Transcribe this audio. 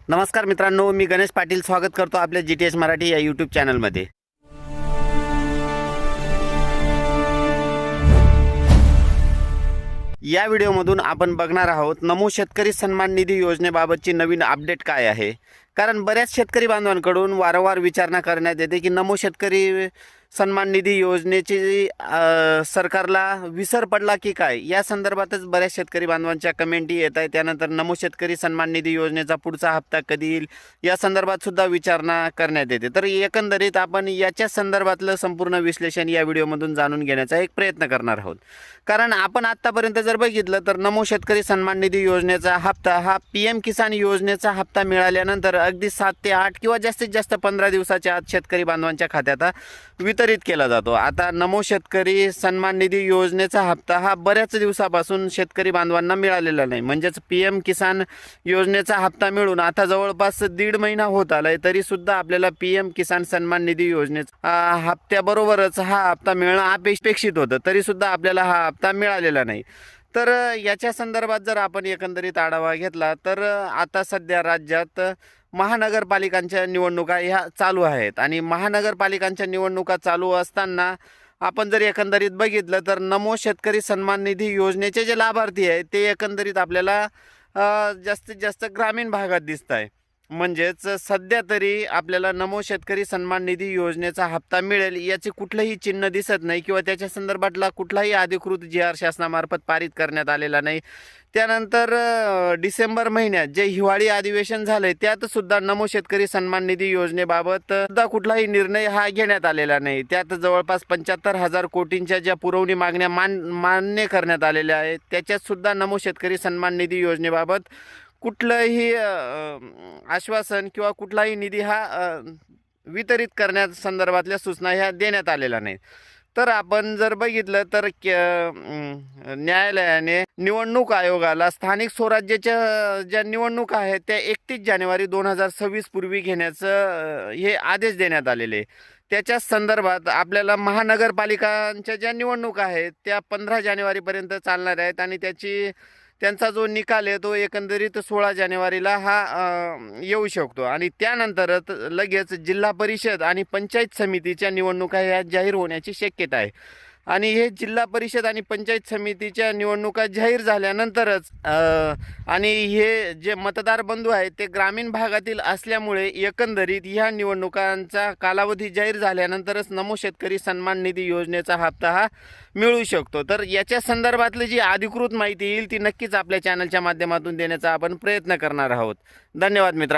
नमस्कार मित्रांनो, मी गणेश पाटील स्वागत करतो आपल्या GTH मराठी या यूट्यूब चॅनलमध्ये। या व्हिडिओमधून आपण बघणार आहोत नमो शेतकरी सन्मान निधी योजनेबाबतची नवीन अपडेट काय आहे। कारण बऱ्याच शेतकरी बांधवांकडून वारंवार विचारणा करण्यात येते की नमो शेतकरी सन्मान निधी योजनेची सरकारला विसर पडला की काय, या संदर्भातच बऱ्याच शेतकरी बांधवांच्या कमेंटी येत आहेत। त्यानंतर नमो शेतकरी सन्मान निधी योजनेचा पुढचा हप्ता कधी येईल या संदर्भात सुद्धा विचारणा करण्यात येते। तर एकंदरीत आपण याच्या संदर्भातलं संपूर्ण विश्लेषण या व्हिडिओमधून जाणून घेण्याचा एक प्रयत्न करणार आहोत। कारण आपण आतापर्यंत जर बघितलं तर नमो शेतकरी सन्मान निधी योजनेचा हप्ता हा PM किसान योजनेचा हप्ता मिळाल्यानंतर अगदी 7 ते 8 किंवा जास्तीत जास्त 15 दिवसाच्या आत शेतकरी बांधवांच्या खात्यात वितरित केला जातो। आता नमो शेतकरी सन्मान निधी योजनेचा हप्ता हा बऱ्याच दिवसापासून शेतकरी बांधवांना मिळालेला नाही। म्हणजेच PM किसान योजनेचा हप्ता मिळून आता जवळपास 1.5 महिना होत आलाय, तरी सुद्धा आपल्याला PM किसान सन्मान निधी योजनेचा हप्त्याबरोबरच हा हप्ता मिळणं अपेक्षित होतं, तरी सुद्धा आपल्याला हा हप्ता मिळालेला नाही। तर याच्या संदर्भात जर आपण एकंदरीत आढावा घेतला तर आता सध्या राज्यात महानगरपालिकांच्या निवडणुका ह्या चालू आहेत आणि महानगरपालिकांच्या निवडणुका चालू असताना आपण जर एकंदरीत बघितलं तर नमो शेतकरी सन्मान निधी योजनेचे जे लाभार्थी आहेत ते एकंदरीत आपल्याला जास्तीत जास्त ग्रामीण भागात दिसत आहे। म्हणजेच सध्या तरी आपल्याला नमो शेतकरी सन्मान निधी योजनेचा हप्ता मिळेल याचे कुठलंही चिन्ह दिसत नाही किंवा त्याच्या संदर्भातला कुठलाही अधिकृत GR शासनामार्फत पारित करण्यात आलेला नाही। त्यानंतर डिसेंबर महिन्यात जे हिवाळी अधिवेशन झाले त्यात सुद्धा नमो शेतकरी सन्मान निधी योजनेबाबत सुद्धा कुठलाही निर्णय हा घेण्यात आलेला नाही। त्यात जवळपास 75,000 कोटींच्या ज्या पुरवणी मागण्या मान्य करण्यात आलेल्या आहेत त्याच्यात सुद्धा नमो शेतकरी सन्मान निधी योजनेबाबत कुठलंही आश्वासन किंवा कुठलाही निधी हा वितरित करण्यात संदर्भातल्या सूचना ह्या देण्यात आलेल्या नाहीत। तर आपण जर बघितलं तर न्यायालयाने निवडणूक आयोगाला स्थानिक स्वराज्याच्या ज्या निवडणुका आहेत त्या 31 जानेवारी 2026 पूर्वी घेण्याचं हे आदेश देण्यात आलेले। त्याच्या संदर्भात आपल्याला महानगरपालिकांच्या ज्या निवडणुका आहेत त्या 15 जानेवारीपर्यंत चालणार आहेत आणि त्यांचा जो निकाल आहे तो एकंदरीत 16 जानेवारीला हा येऊ शकतो आणि त्यानंतरच लगेच जिल्हा परिषद आणि पंचायत समितीच्या निवडणुका ह्या जाहीर होण्याची शक्यता आहे। आणि हे जिल्हा परिषद आणि पंचायत समितीच्या निवडणुका जाहीर झाल्यानंतरच आणि हे जे मतदार बंधू आहेत ते ग्रामीण भागातील असल्यामुळे एकंदरीत ह्या निवडणुकांचा कालावधी जाहीर झाल्यानंतरच नमो शेतकरी सन्मान निधी योजनेचा हप्ता हा मिळू शकतो। तर याच्या संदर्भातली जी अधिकृत माहिती येईल ती नक्कीच आपल्या चॅनलच्या माध्यमातून देण्याचा आपण प्रयत्न करणार आहोत। धन्यवाद मित्रांनो।